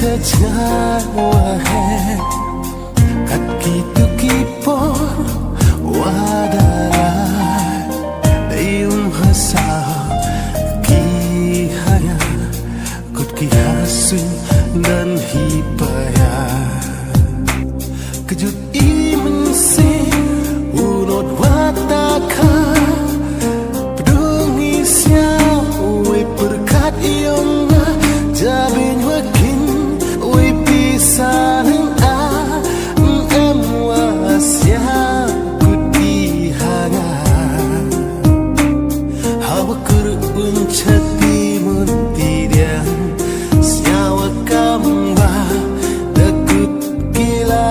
Wahe kaki tu kipon wadalah dayung hasa ki haya kut ki hasun dan hipaya kejut imen se unot wataka pedungi siau we berkat iong jabin wakin we pisahan em wasya kuti hanga hawa kurun chati muntidian siawa kamba dakut gila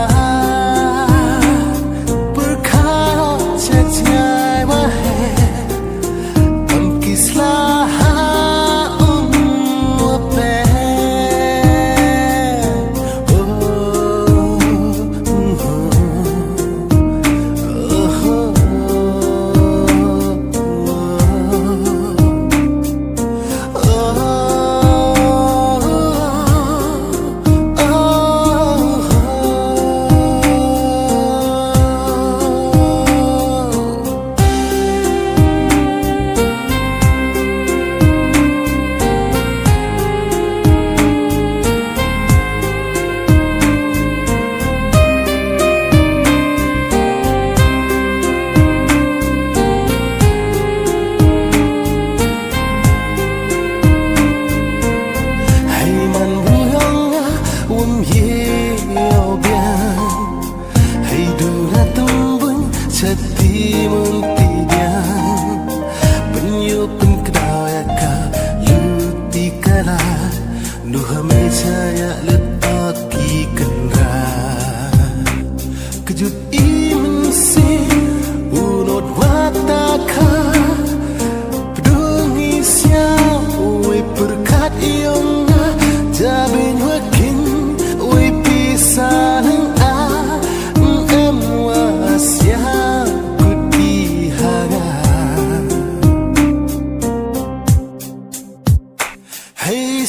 berkah cacai mahe kislah Timun tidian penyupen kedawaka luti kala duha mecaya letaki kendra kejut imen se unot wataka pedungi siau we berkat iong jabin wakin we pisahan em wasya hey,